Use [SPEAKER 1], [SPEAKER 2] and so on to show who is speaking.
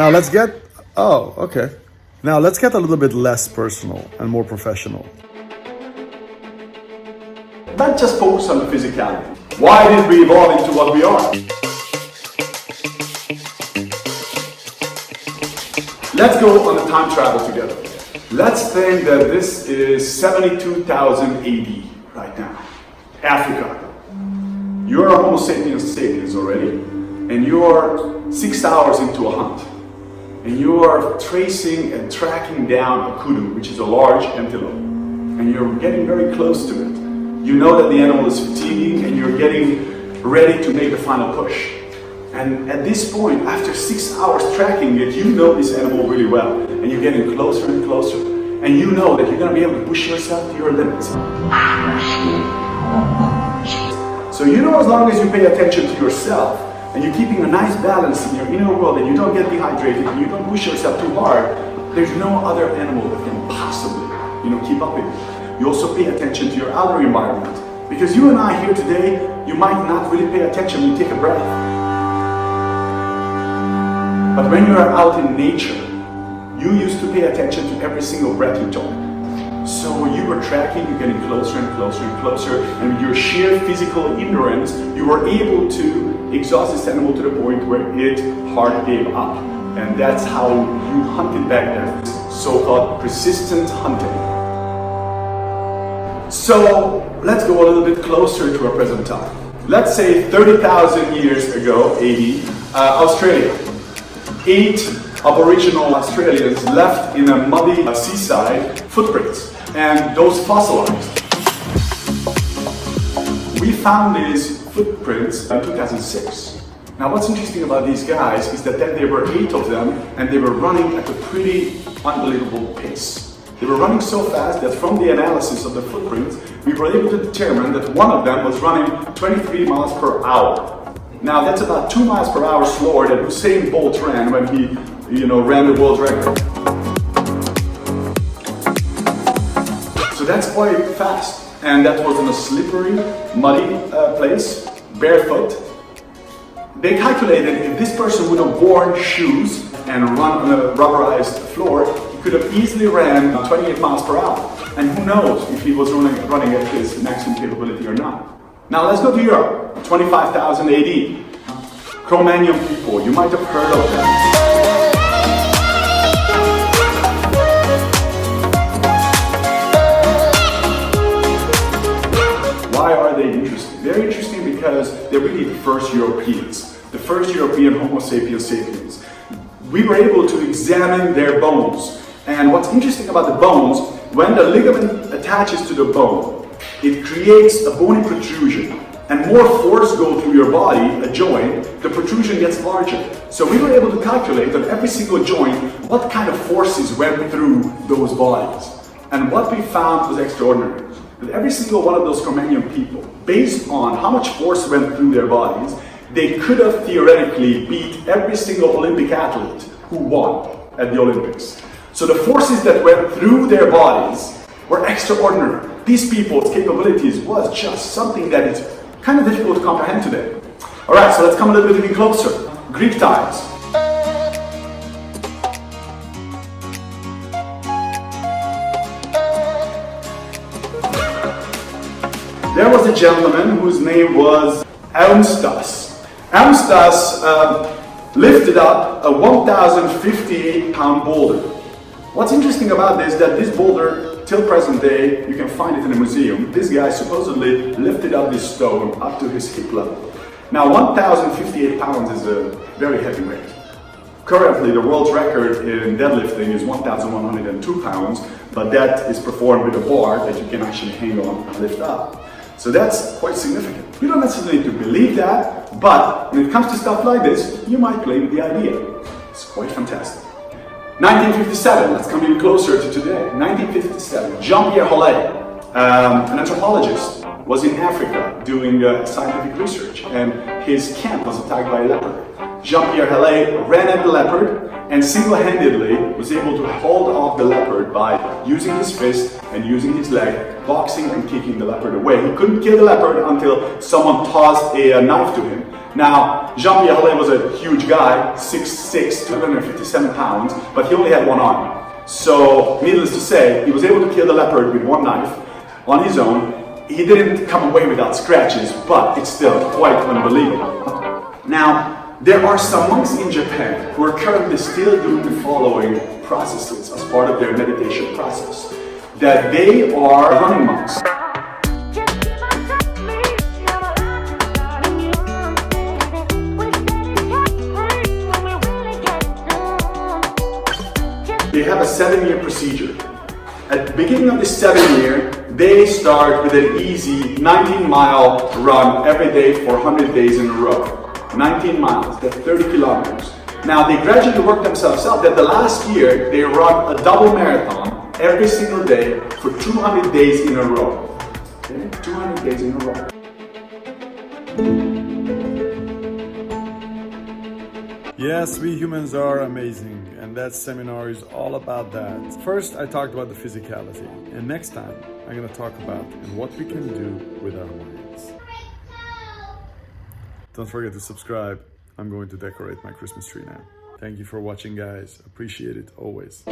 [SPEAKER 1] Now let's get, oh, okay. Now let's get a little bit less personal and more professional.
[SPEAKER 2] Not just focus on the physicality. Why did we evolve into what we are? Let's go on a time travel together. Let's think that this is 72,000 AD right now. Africa. You're a Homo sapiens sapiens already, and you're 6 hours into a hunt. And you are tracing and tracking down a kudu, which is a large antelope. And you're getting very close to it. You know that the animal is fatiguing and you're getting ready to make the final push. And at this point, after 6 hours tracking it, you know this animal really well. And you're getting closer and closer. And you know that you're going to be able to push yourself to your limits. So you know, as long as you pay attention to yourself, and you're keeping a nice balance in your inner world, and you don't get dehydrated, and you don't push yourself too hard, there's no other animal that can possibly, keep up with you. You also pay attention to your outer environment. Because you and I here today, you might not really pay attention when you take a breath. But when you are out in nature, you used to pay attention to every single breath you took. So you were tracking, you're getting closer and closer and closer, and with your sheer physical endurance, you were able to exhaust this animal to the point where its heart gave up. And that's how you hunted back then, so-called persistent hunting. So let's go a little bit closer to our present time. Let's say 30,000 years ago, AD, Australia. 8 Aboriginal Australians left in a muddy seaside footprints, and those fossilized. We found these footprints in 2006. Now what's interesting about these guys is that then there were 8 of them, and they were running at a pretty unbelievable pace. They were running so fast that from the analysis of the footprints, we were able to determine that one of them was running 23 miles per hour. Now that's about 2 miles per hour slower than Usain Bolt ran when he, ran the world record. So that's quite fast. And that was in a slippery, muddy place, barefoot. They calculated if this person would have worn shoes and run on a rubberized floor, he could have easily ran 28 miles per hour. And who knows if he was running at his maximum capability or not. Now let's go to Europe, 25,000 AD. Cro-Magnon people, you might have heard of them. Why are they interesting? They're interesting because they're really the first Europeans, the first European Homo sapiens sapiens. We were able to examine their bones. And what's interesting about the bones, when the ligament attaches to the bone, it creates a bony protrusion. And more force goes through your body, a joint, the protrusion gets larger. So we were able to calculate on every single joint what kind of forces went through those bodies. And what we found was extraordinary. That every single one of those Cro-Magnon people, based on how much force went through their bodies, they could have theoretically beat every single Olympic athlete who won at the Olympics. So the forces that went through their bodies were extraordinary. These people's capabilities was just something that is kind of difficult to comprehend today. All right, so let's come a little bit even closer. Greek times. There was a gentleman whose name was Almstas. Almstas lifted up a 1,058-pound boulder. What's interesting about this is that this boulder, till present day, you can find it in a museum. This guy supposedly lifted up this stone up to his hip level. Now 1,058 pounds is a very heavy weight. Currently the world's record in deadlifting is 1,102 pounds, but that is performed with a bar that you can actually hang on and lift up. So that's quite significant. You don't necessarily need to believe that, but when it comes to stuff like this, you might play with the idea. It's quite fantastic. 1957, let's come even closer to today. 1957, Jean-Pierre Hollet, an anthropologist, was in Africa doing scientific research, and his camp was attacked by a leopard. Jean-Pierre Hollet ran at the leopard and single-handedly was able to hold off the leopard by using his fist and using his leg, boxing and kicking the leopard away. He couldn't kill the leopard until someone tossed a knife to him. Now, Jean-Pierre was a huge guy, 6'6", 257 pounds, but he only had one arm. So, needless to say, he was able to kill the leopard with one knife on his own. He didn't come away without scratches, but it's still quite unbelievable. Now, there are some monks in Japan who are currently still doing the following processes as part of their meditation process. That they are running monks. They have a 7-year procedure. At the beginning of the 7th year, they start with an easy 19-mile run every day for 100 days in a row. 19 miles, that's 30 kilometers. Now they gradually work themselves up that the last year they run a double marathon every single day for 200 days in a row. Okay? 200 days in a row.
[SPEAKER 1] Yes, we humans are amazing, and that seminar is all about that. First, I talked about the physicality, and next time, I'm going to talk about what we can do with our minds. Don't forget to subscribe. I'm going to decorate my Christmas tree now. Thank you for watching, guys. Appreciate it always.